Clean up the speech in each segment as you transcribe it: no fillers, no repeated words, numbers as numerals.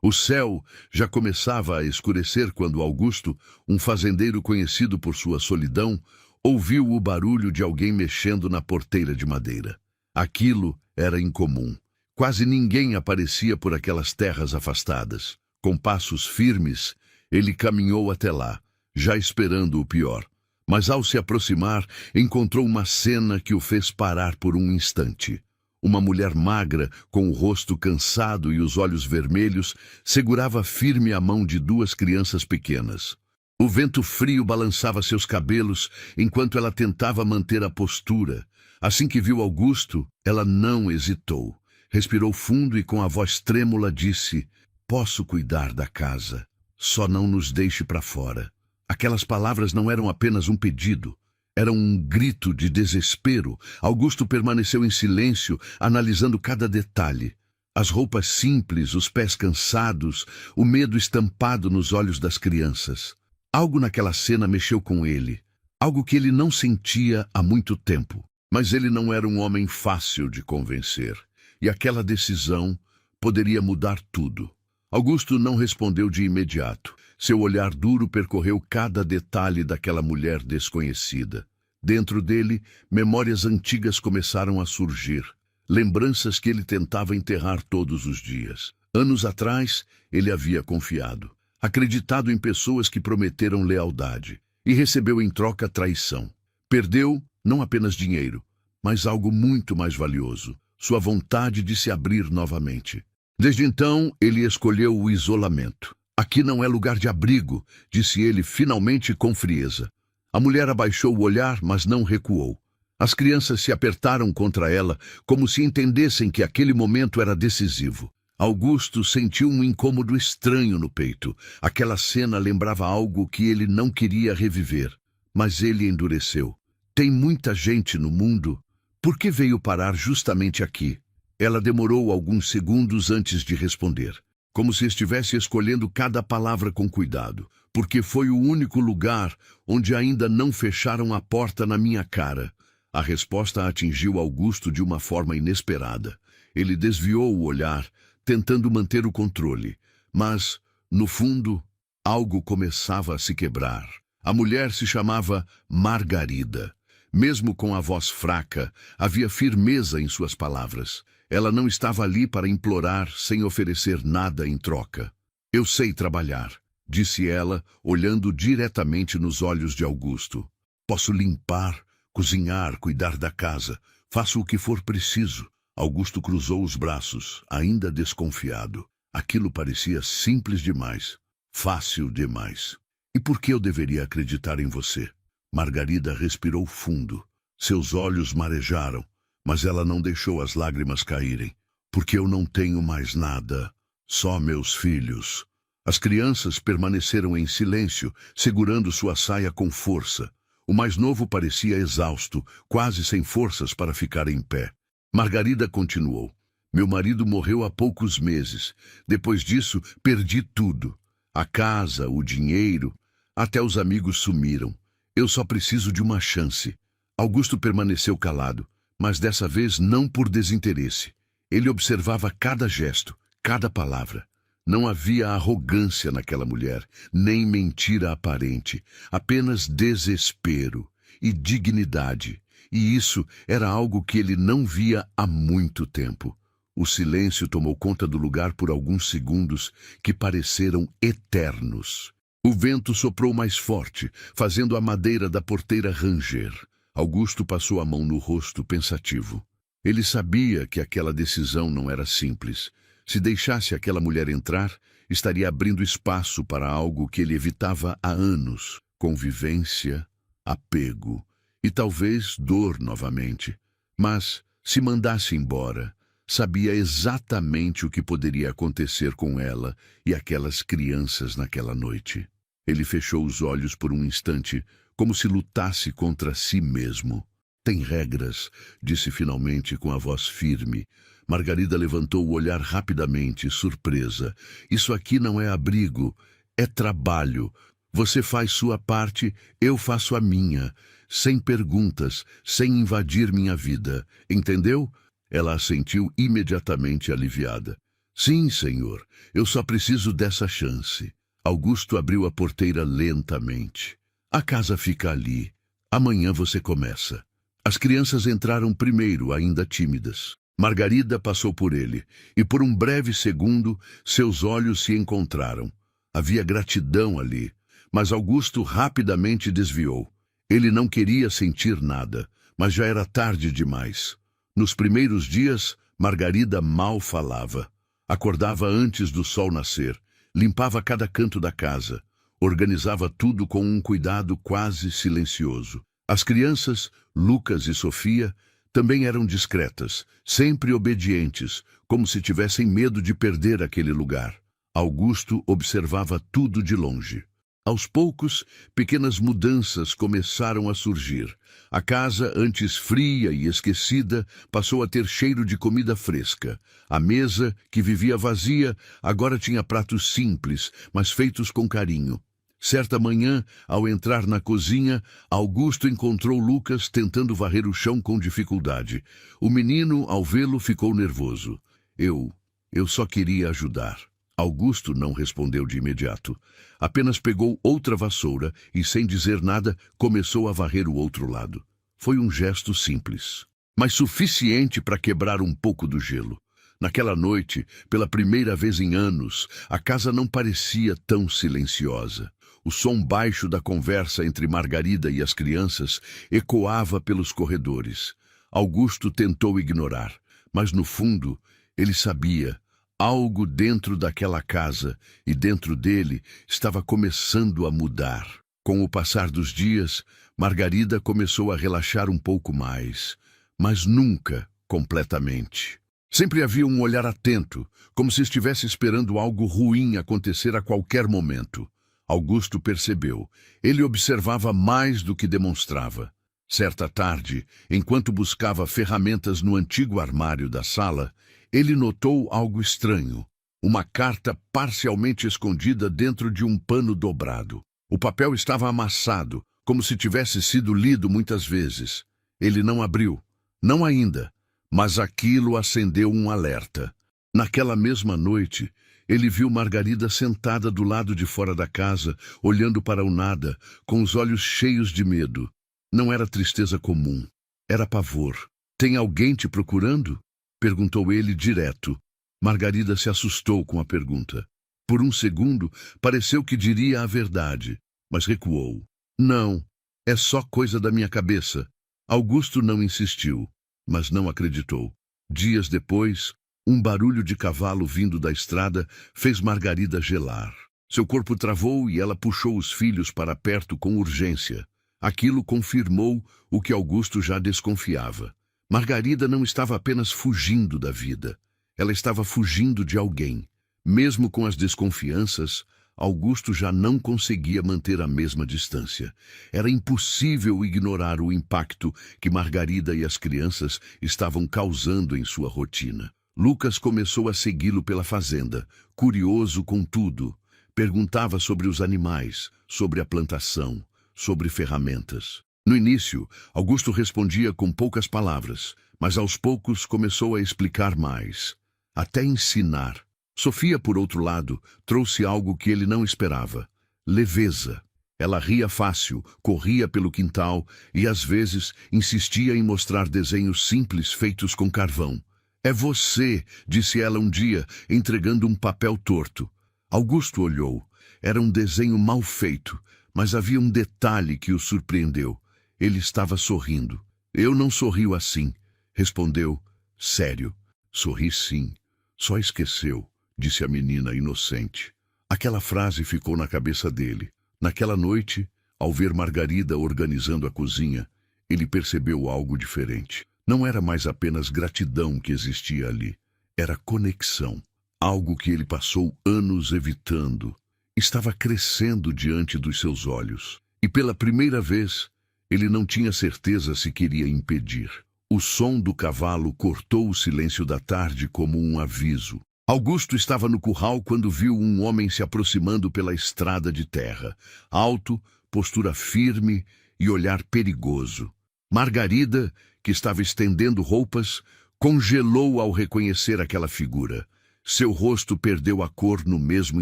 O céu já começava a escurecer quando Augusto, um fazendeiro conhecido por sua solidão, ouviu o barulho de alguém mexendo na porteira de madeira. Aquilo era incomum. Quase ninguém aparecia por aquelas terras afastadas. Com passos firmes, ele caminhou até lá, já esperando o pior. Mas ao se aproximar, encontrou uma cena que o fez parar por um instante. Uma mulher magra, com o rosto cansado e os olhos vermelhos, segurava firme a mão de duas crianças pequenas. O vento frio balançava seus cabelos enquanto ela tentava manter a postura. Assim que viu Augusto, ela não hesitou. Respirou fundo e com a voz trêmula disse: "Posso cuidar da casa, só não nos deixe para fora." Aquelas palavras não eram apenas um pedido. Era um grito de desespero. Augusto permaneceu em silêncio, analisando cada detalhe. As roupas simples, os pés cansados, o medo estampado nos olhos das crianças. Algo naquela cena mexeu com ele. Algo que ele não sentia há muito tempo. Mas ele não era um homem fácil de convencer. E aquela decisão poderia mudar tudo. Augusto não respondeu de imediato. Seu olhar duro percorreu cada detalhe daquela mulher desconhecida. Dentro dele, memórias antigas começaram a surgir. Lembranças que ele tentava enterrar todos os dias. Anos atrás, ele havia confiado. Acreditado em pessoas que prometeram lealdade. E recebeu em troca traição. Perdeu não apenas dinheiro, mas algo muito mais valioso. Sua vontade de se abrir novamente. Desde então, ele escolheu o isolamento. "Aqui não é lugar de abrigo", disse ele finalmente com frieza. A mulher abaixou o olhar, mas não recuou. As crianças se apertaram contra ela, como se entendessem que aquele momento era decisivo. Augusto sentiu um incômodo estranho no peito. Aquela cena lembrava algo que ele não queria reviver. Mas ele endureceu. "Tem muita gente no mundo. Por que veio parar justamente aqui?" Ela demorou alguns segundos antes de responder, como se estivesse escolhendo cada palavra com cuidado, porque foi o único lugar onde ainda não fecharam a porta na minha cara. A resposta atingiu Augusto de uma forma inesperada. Ele desviou o olhar, tentando manter o controle, mas, no fundo, algo começava a se quebrar. A mulher se chamava Margarida. Mesmo com a voz fraca, havia firmeza em suas palavras. Ela não estava ali para implorar sem oferecer nada em troca. "Eu sei trabalhar", disse ela, olhando diretamente nos olhos de Augusto. "Posso limpar, cozinhar, cuidar da casa. Faço o que for preciso." Augusto cruzou os braços, ainda desconfiado. Aquilo parecia simples demais, fácil demais. "E por que eu deveria acreditar em você?" Margarida respirou fundo. Seus olhos marejaram, mas ela não deixou as lágrimas caírem. "Porque eu não tenho mais nada, só meus filhos." As crianças permaneceram em silêncio, segurando sua saia com força. O mais novo parecia exausto, quase sem forças para ficar em pé. Margarida continuou: "Meu marido morreu há poucos meses. Depois disso, perdi tudo. A casa, o dinheiro, até os amigos sumiram. Eu só preciso de uma chance." Augusto permaneceu calado, mas dessa vez não por desinteresse. Ele observava cada gesto, cada palavra. Não havia arrogância naquela mulher, nem mentira aparente, apenas desespero e dignidade. E isso era algo que ele não via há muito tempo. O silêncio tomou conta do lugar por alguns segundos que pareceram eternos. O vento soprou mais forte, fazendo a madeira da porteira ranger. Augusto passou a mão no rosto pensativo. Ele sabia que aquela decisão não era simples. Se deixasse aquela mulher entrar, estaria abrindo espaço para algo que ele evitava há anos: convivência, apego e talvez dor novamente. Mas, se mandasse embora, sabia exatamente o que poderia acontecer com ela e aquelas crianças naquela noite. Ele fechou os olhos por um instante, como se lutasse contra si mesmo. "Tem regras", disse finalmente com a voz firme. Margarida levantou o olhar rapidamente, surpresa. "Isso aqui não é abrigo, é trabalho. Você faz sua parte, eu faço a minha. Sem perguntas, sem invadir minha vida. Entendeu?" Ela assentiu imediatamente aliviada. Sim, senhor, eu só preciso dessa chance. Augusto abriu a porteira lentamente. A casa fica ali. Amanhã você começa. As crianças entraram primeiro, ainda tímidas. Margarida passou por ele, e por um breve segundo, seus olhos se encontraram. Havia gratidão ali, mas Augusto rapidamente desviou. Ele não queria sentir nada, mas já era tarde demais. Nos primeiros dias, Margarida mal falava. Acordava antes do sol nascer, limpava cada canto da casa, organizava tudo com um cuidado quase silencioso. As crianças, Lucas e Sofia, também eram discretas, sempre obedientes, como se tivessem medo de perder aquele lugar. Augusto observava tudo de longe. Aos poucos, pequenas mudanças começaram a surgir. A casa, antes fria e esquecida, passou a ter cheiro de comida fresca. A mesa, que vivia vazia, agora tinha pratos simples, mas feitos com carinho. Certa manhã, ao entrar na cozinha, Augusto encontrou Lucas tentando varrer o chão com dificuldade. O menino, ao vê-lo, ficou nervoso. Eu só queria ajudar. Augusto não respondeu de imediato. Apenas pegou outra vassoura e, sem dizer nada, começou a varrer o outro lado. Foi um gesto simples, mas suficiente para quebrar um pouco do gelo. Naquela noite, pela primeira vez em anos, a casa não parecia tão silenciosa. O som baixo da conversa entre Margarida e as crianças ecoava pelos corredores. Augusto tentou ignorar, mas no fundo, ele sabia. Algo dentro daquela casa e dentro dele estava começando a mudar. Com o passar dos dias, Margarida começou a relaxar um pouco mais, mas nunca completamente. Sempre havia um olhar atento, como se estivesse esperando algo ruim acontecer a qualquer momento. Augusto percebeu. Ele observava mais do que demonstrava. Certa tarde, enquanto buscava ferramentas no antigo armário da sala, ele notou algo estranho. Uma carta parcialmente escondida dentro de um pano dobrado. O papel estava amassado, como se tivesse sido lido muitas vezes. Ele não abriu. Não ainda. Mas aquilo acendeu um alerta. Naquela mesma noite, ele viu Margarida sentada do lado de fora da casa, olhando para o nada, com os olhos cheios de medo. Não era tristeza comum. Era pavor. Tem alguém te procurando? Perguntou ele direto. Margarida se assustou com a pergunta. Por um segundo, pareceu que diria a verdade, mas recuou. Não, é só coisa da minha cabeça. Augusto não insistiu, mas não acreditou. Dias depois, um barulho de cavalo vindo da estrada fez Margarida gelar. Seu corpo travou e ela puxou os filhos para perto com urgência. Aquilo confirmou o que Augusto já desconfiava. Margarida não estava apenas fugindo da vida. Ela estava fugindo de alguém. Mesmo com as desconfianças, Augusto já não conseguia manter a mesma distância. Era impossível ignorar o impacto que Margarida e as crianças estavam causando em sua rotina. Lucas começou a segui-lo pela fazenda, curioso com tudo. Perguntava sobre os animais, sobre a plantação, sobre ferramentas. No início, Augusto respondia com poucas palavras, mas aos poucos começou a explicar mais, até ensinar. Sofia, por outro lado, trouxe algo que ele não esperava: leveza. Ela ria fácil, corria pelo quintal e, às vezes, insistia em mostrar desenhos simples feitos com carvão. É você, disse ela um dia, entregando um papel torto. Augusto olhou. Era um desenho mal feito, mas havia um detalhe que o surpreendeu. Ele estava sorrindo. Eu não sorrio assim, respondeu. Sério, sorri sim. Só esqueceu, disse a menina inocente. Aquela frase ficou na cabeça dele. Naquela noite, ao ver Margarida organizando a cozinha, ele percebeu algo diferente. Não era mais apenas gratidão que existia ali. Era conexão. Algo que ele passou anos evitando. Estava crescendo diante dos seus olhos. E pela primeira vez, ele não tinha certeza se queria impedir. O som do cavalo cortou o silêncio da tarde como um aviso. Augusto estava no curral quando viu um homem se aproximando pela estrada de terra. Alto, postura firme e olhar perigoso. Margarida, que estava estendendo roupas, congelou ao reconhecer aquela figura. Seu rosto perdeu a cor no mesmo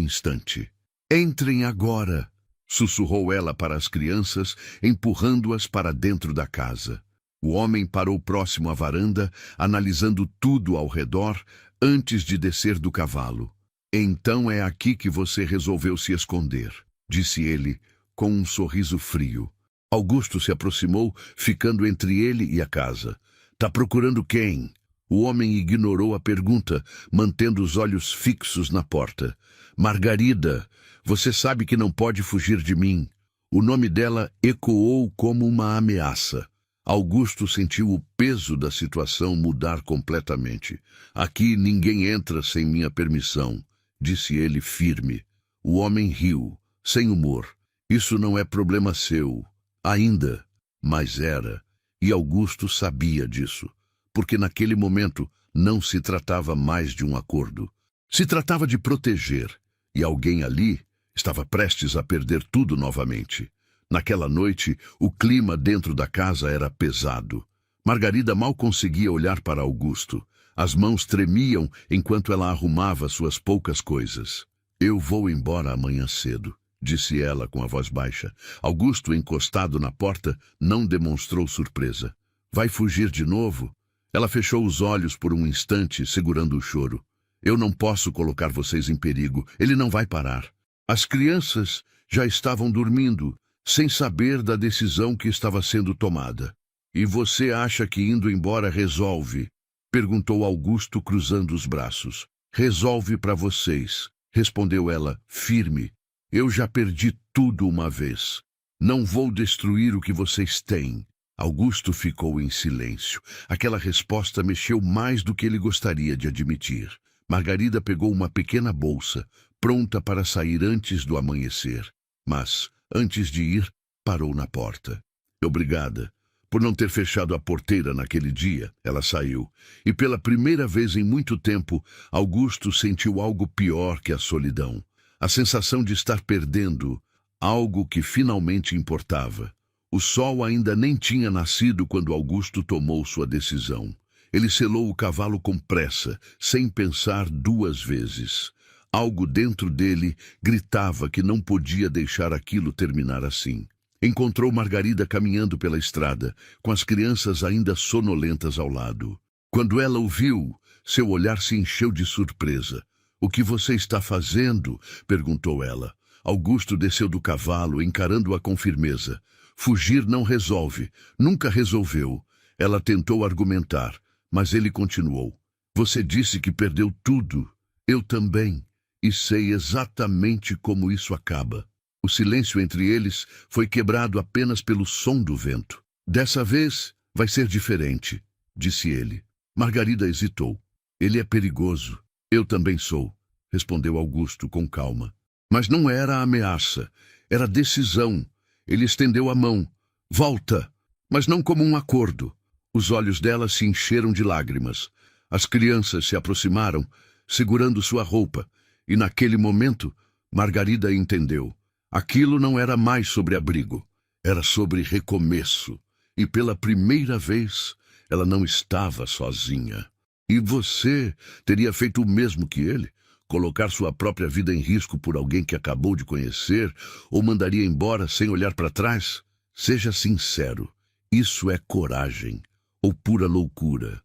instante. Entrem agora, sussurrou ela para as crianças, empurrando-as para dentro da casa. O homem parou próximo à varanda, analisando tudo ao redor, antes de descer do cavalo. Então é aqui que você resolveu se esconder, disse ele, com um sorriso frio. Augusto se aproximou, ficando entre ele e a casa. Tá procurando quem? O homem ignorou a pergunta, mantendo os olhos fixos na porta. Margarida, você sabe que não pode fugir de mim. O nome dela ecoou como uma ameaça. Augusto sentiu o peso da situação mudar completamente. Aqui ninguém entra sem minha permissão, disse ele firme. O homem riu, sem humor. Isso não é problema seu. Ainda. Mas era. E Augusto sabia disso. Porque naquele momento não se tratava mais de um acordo. Se tratava de proteger. E alguém ali estava prestes a perder tudo novamente. Naquela noite, o clima dentro da casa era pesado. Margarida mal conseguia olhar para Augusto. As mãos tremiam enquanto ela arrumava suas poucas coisas. Eu vou embora amanhã cedo, disse ela com a voz baixa. Augusto, encostado na porta, não demonstrou surpresa. Vai fugir de novo? Ela fechou os olhos por um instante, segurando o choro. Eu não posso colocar vocês em perigo. Ele não vai parar. As crianças já estavam dormindo, sem saber da decisão que estava sendo tomada. E você acha que indo embora resolve? Perguntou Augusto, cruzando os braços. Resolve para vocês, respondeu ela, firme. Eu já perdi tudo uma vez. Não vou destruir o que vocês têm. Augusto ficou em silêncio. Aquela resposta mexeu mais do que ele gostaria de admitir. Margarida pegou uma pequena bolsa, pronta para sair antes do amanhecer. Mas, antes de ir, parou na porta. Obrigada. Por não ter fechado a porteira naquele dia, ela saiu. E pela primeira vez em muito tempo, Augusto sentiu algo pior que a solidão. A sensação de estar perdendo algo que finalmente importava. O sol ainda nem tinha nascido quando Augusto tomou sua decisão. Ele selou o cavalo com pressa, sem pensar duas vezes. Algo dentro dele gritava que não podia deixar aquilo terminar assim. Encontrou Margarida caminhando pela estrada, com as crianças ainda sonolentas ao lado. Quando ela o viu, seu olhar se encheu de surpresa. O que você está fazendo? Perguntou ela. Augusto desceu do cavalo, encarando-a com firmeza. Fugir não resolve. Nunca resolveu. Ela tentou argumentar, mas ele continuou. Você disse que perdeu tudo. Eu também. E sei exatamente como isso acaba. O silêncio entre eles foi quebrado apenas pelo som do vento. Dessa vez vai ser diferente, disse ele. Margarida hesitou. Ele é perigoso. Eu também sou, respondeu Augusto com calma. Mas não era ameaça, era decisão. Ele estendeu a mão. Volta! Mas não como um acordo. Os olhos dela se encheram de lágrimas. As crianças se aproximaram, segurando sua roupa. E naquele momento, Margarida entendeu. Aquilo não era mais sobre abrigo. Era sobre recomeço. E pela primeira vez, ela não estava sozinha. E você teria feito o mesmo que ele? Colocar sua própria vida em risco por alguém que acabou de conhecer, ou mandaria embora sem olhar para trás? Seja sincero, isso é coragem ou pura loucura?